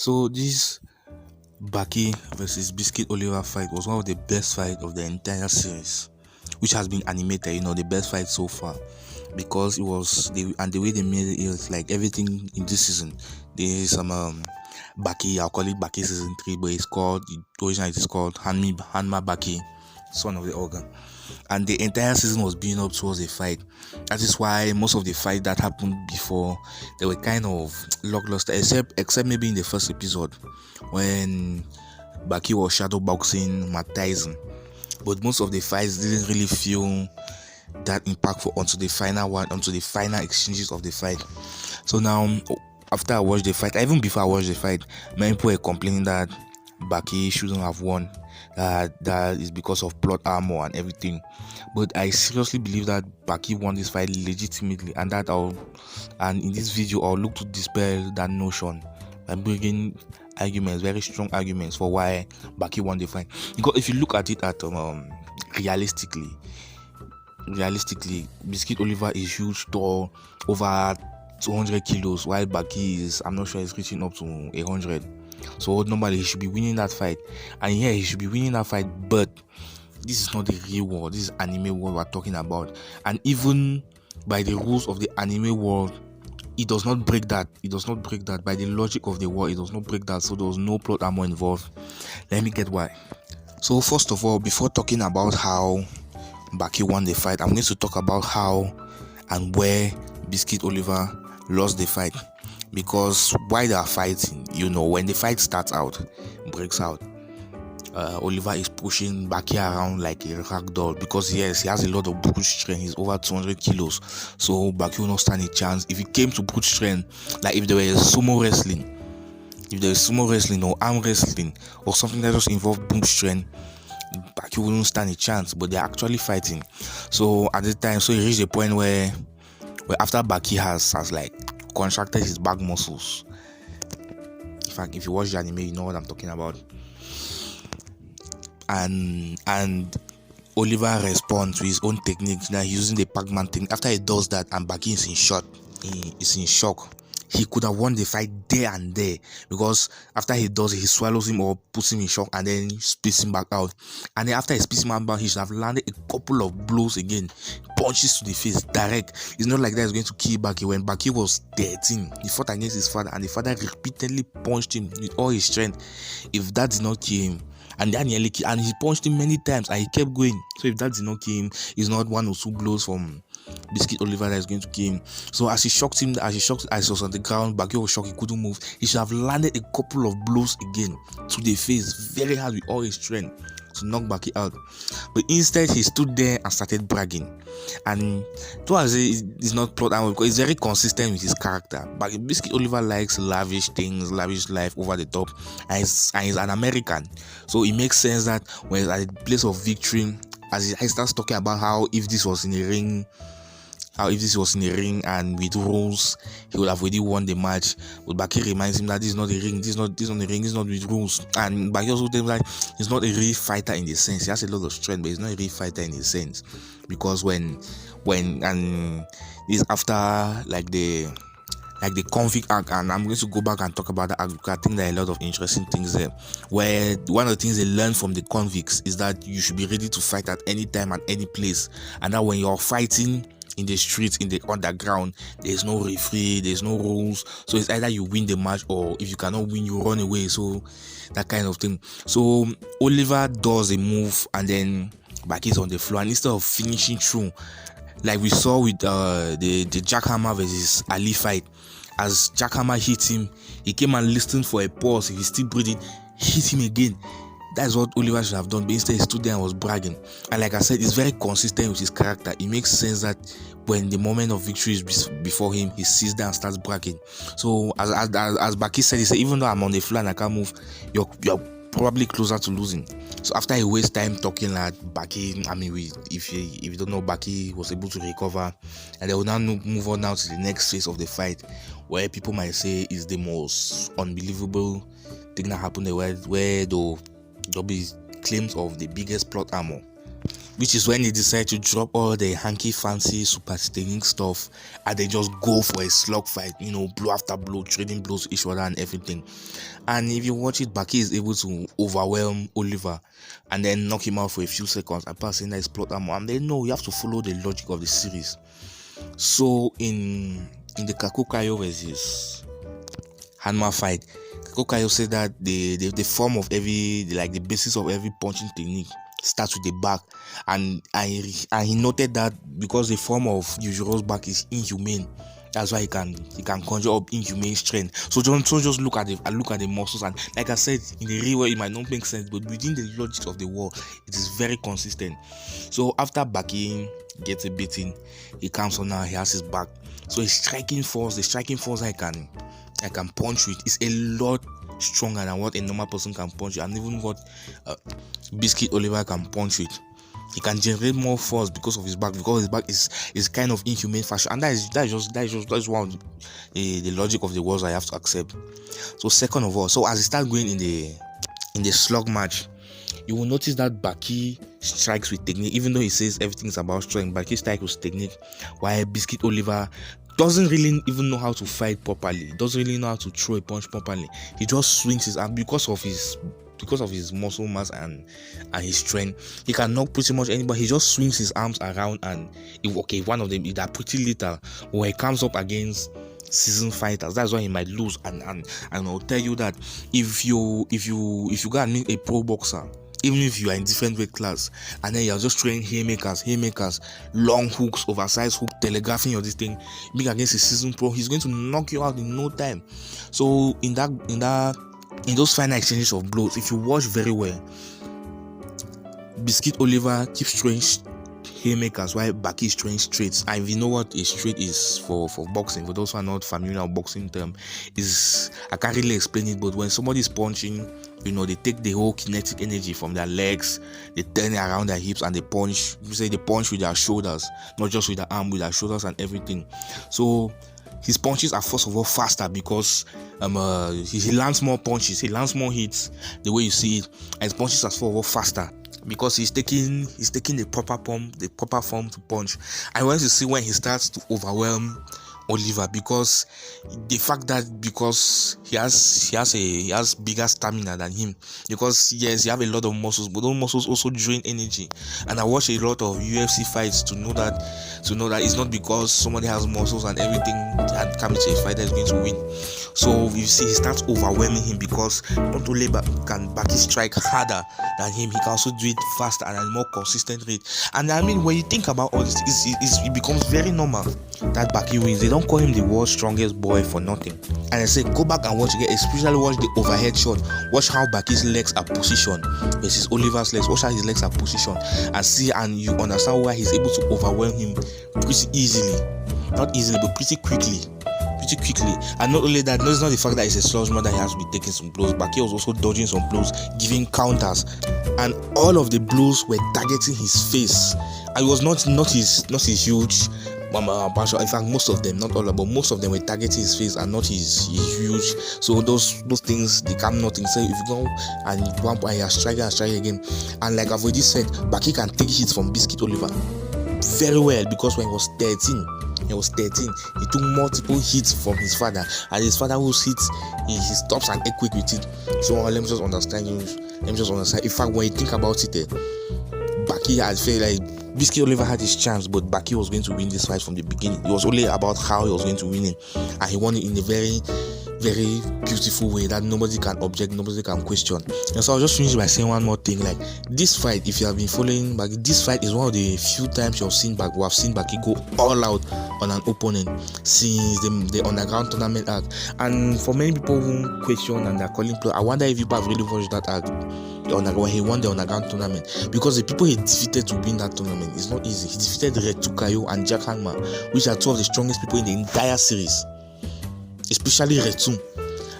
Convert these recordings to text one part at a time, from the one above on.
So this Baki versus Biscuit Oliva fight was one of the best fights of the entire series, which has been animated. The best fight so far, because it was the way they made it is like everything in this season. There is some Baki. I'll call it Baki season 3, but originally it's called Hanma Baki, son of the organ. And the entire season was building up towards a fight. That is why most of the fight that happened before, they were kind of lackluster, except maybe in the first episode when Baki was shadow boxing Matt Tyson. But most of the fights didn't really feel that impactful until the final exchanges of the fight. So now, after I watched the fight, even before I watched the fight, many people were complaining that Baki shouldn't have won. That is because of plot armor and everything. But I seriously believe that Baki won this fight legitimately, and in this video I'll look to dispel that notion and bringing very strong arguments for why Baki won the fight. Because if you look at it realistically, Biscuit Oliva is huge, tall, over 200 kilos, while Baki is, I'm not sure, he's reaching up to 100. So normally he should be winning that fight, and yeah, he should be winning that fight. But this is not the real world. This is anime world we're talking about, and even by the rules of the anime world, it does not break that. By the logic of the world, it does not break that. So there was no plot armor involved. Let me get why. So first of all, before talking about how Baki won the fight, I'm going to talk about how and where Biscuit Oliva lost the fight. Because while they are fighting, when the fight breaks out, Oliva is pushing Baki around like a rag doll, because yes, he has a lot of brute strength. He's over 200 kilos, so Baki will not stand a chance. If it came to brute strength, like if there was sumo wrestling or arm wrestling or something that just involved brute strength, Baki wouldn't stand a chance. But they're actually fighting. So at the time, it reached a point where after Baki has like contracted his back muscles. In fact, if you watch the anime, you know what I'm talking about. And Oliva responds to his own technique. Now he's using the Pac-Man technique. After he does that, and Baki is in shock. He could have won the fight there and there, because after he does it, he swallows him or puts him in shock and then spits him back out. And then after he spits him back, he should have landed a couple of blows again, punches to the face, direct. It's not like that is going to kill Baki. When Baki was 13, he fought against his father, and the father repeatedly punched him with all his strength. If that did not kill him, and that nearly killed, and he punched him many times, and he kept going. So if that did not kill him, it's not one or two blows from Biscuit Oliva that is going to kill him. So as he was on the ground, Baki was shocked, he couldn't move. He should have landed a couple of blows again to the face, very hard, with all his strength, to knock Baki out. But instead, he stood there and started bragging. And though I say it's not plot armor, because it's very consistent with his character. But Biscuit Oliva likes lavish things, lavish life, over the top, and he's an American. So it makes sense that when he's at the place of victory, as he starts talking about how if this was in a ring and with rules, he would have already won the match. But Baki reminds him that this is not a ring, this is not with rules. And Baki also tells him that he's not a real fighter in the sense. He has a lot of strength, but he's not a real fighter in the sense. Because when this after like the convict act, and I'm going to go back and talk about that act, because I think there are a lot of interesting things there. Where one of the things they learn from the convicts is that you should be ready to fight at any time, at any place, and that when you're fighting in the streets, in the underground, there's no referee, there's no rules. So it's either you win the match, or if you cannot win, you run away. So that kind of thing. So Oliva does a move, and then Baki's on the floor, and instead of finishing through, like we saw with the Jack Hanma versus Ali fight, as Jack Hanma hit him, he came and listened for a pause. If he's still breathing, hit him again. That's what Oliva should have done, but instead he stood there and was bragging. And like I said, it's very consistent with his character. It makes sense that when the moment of victory is before him, he sits there and starts bragging. So as Baki said, he said, even though I'm on the floor and I can't move, you're probably closer to losing. So after he wastes time talking like Baki, if you don't know, Baki was able to recover, and they will now move on now to the next phase of the fight, where people might say is the most unbelievable thing that happened there, where there'll be claims of the biggest plot armor. which is when they decide to drop all the hanky fancy super technique stuff and they just go for a slug fight, blow after blow, trading blows to each other and everything. And if you watch it, Baki is able to overwhelm Oliva and then knock him out for a few seconds and pass in that plot amor. And then you have to follow the logic of the series. So in the Kakukayo versus Hanma fight, Kakukayo said that the form of the basis of every punching technique starts with the back, and he noted that because the form of Yujiro's back is inhumane, that's why he can conjure up inhumane strength. So just look at the muscles, and like I said, in the real world it might not make sense, but within the logic of the war, it is very consistent. So after Baki gets a beating, he comes on now, he has his back. So the striking force I can punch with is a lot stronger than what a normal person can punch with, and even what Biscuit Oliva can punch with. He can generate more force because of his back, because his back is kind of inhumane fashion, and that's one of the logic of the words I have to accept. So second of all, so as he starts going in the slug match, you will notice that Baki strikes with technique, even though he says everything's about strength. Baki strikes with technique, while Biscuit Oliva doesn't really even know how to fight properly, doesn't really know how to throw a punch properly. He just swings his arm because of his muscle mass and his strength. He can knock pretty much anybody. He just swings his arms around, and one of them is that pretty little. When he comes up against seasoned fighters, that's why he might lose. And I'll tell you that if you go and meet a pro boxer, even if you are in different weight class, and then you're just throwing haymakers, long hooks, oversized hook, telegraphing or this thing, being against a seasoned pro, he's going to knock you out in no time. So in those final exchanges of blows, if you watch very well, Biscuit Oliva keeps throwing haymakers while Baki is throwing straights. And if you know what a straight is for boxing, for those who are not familiar with boxing term, is I can't really explain it, but when somebody is punching, they take the whole kinetic energy from their legs, they turn it around their hips, and they punch. They punch with their shoulders, not just with their arm, with their shoulders and everything. So his punches are first of all faster because he lands more punches, he lands more hits the way you see it, and his punches are first of all faster because he's taking the proper form to punch. I want to see when he starts to overwhelm Oliva, because the fact that he has bigger stamina than him, because yes, he have a lot of muscles, but those muscles also drain energy. And I watch a lot of UFC fights to know that it's not because somebody has muscles and everything and comes to a fighter is going to win. So you see, he starts overwhelming him because not only can Baki strike harder than him, he can also do it faster and at a more consistent rate. And I mean, when you think about all this, it becomes very normal that Baki wins. They don't call him the world's strongest boy for nothing. And I say, go back and watch again, especially watch the overhead shot. Watch how Baki's legs are positioned versus Oliver's legs. Watch how his legs are positioned and see, and you understand why he's able to overwhelm him pretty easily. Not easily, but pretty quickly. And not only that, it's not the fact that he's a swordsman that he has to be taking some blows. Baki was also dodging some blows, giving counters, and all of the blows were targeting his face. And it was not his huge partial. In fact, most of them, not all, but most of them were targeting his face and not his huge. So those things, they come nothing. So if you go and one point you strike again, and like I've already said, Baki can take hits from Biscuit Oliva very well, because when he was 13, he took multiple hits from his father, and his father whose hits he stops and quick with it. So let me just understand. In fact, when you think about it, Baki had felt like Biscuit Oliva had his chance, but Baki was going to win this fight from the beginning. It was only about how he was going to win it, and he won it in a very, very beautiful way that nobody can object, nobody can question. And so I'll just finish by saying one more thing. Like, this fight, if you have been following Baki, this fight is one of the few times we have seen Baki go all out on an opponent since the underground tournament act. And for many people who question and they're calling play, I wonder if people have really watched that act when he won the underground tournament, because the people he defeated to win that tournament is not easy. He defeated Red Tukayo and Jack Hanma, which are two of the strongest people in the entire series, especially Retu.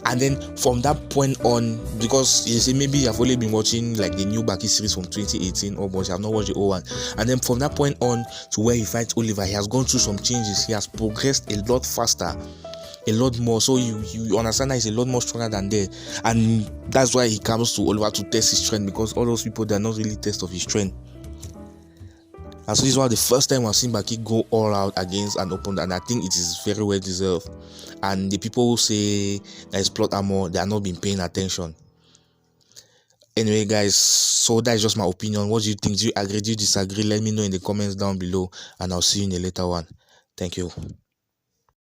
And then from that point on, because you say maybe I've only been watching like the new Baki series from 2018 or but I've not watched the old one, and then from that point on to where he fights Oliva, he has gone through some changes. He has progressed a lot faster, a lot more. So you understand that he's a lot more stronger than there, and that's why he comes to Oliva to test his strength, because all those people, they're not really test of his strength. And so this was the first time I've seen Baki go all out against an opponent, and I think it is very well deserved. And the people who say that it's plot armor, they are not been paying attention. Anyway, guys, so that is just my opinion. What do you think? Do you agree? Do you disagree? Let me know in the comments down below, and I'll see you in a later one. Thank you.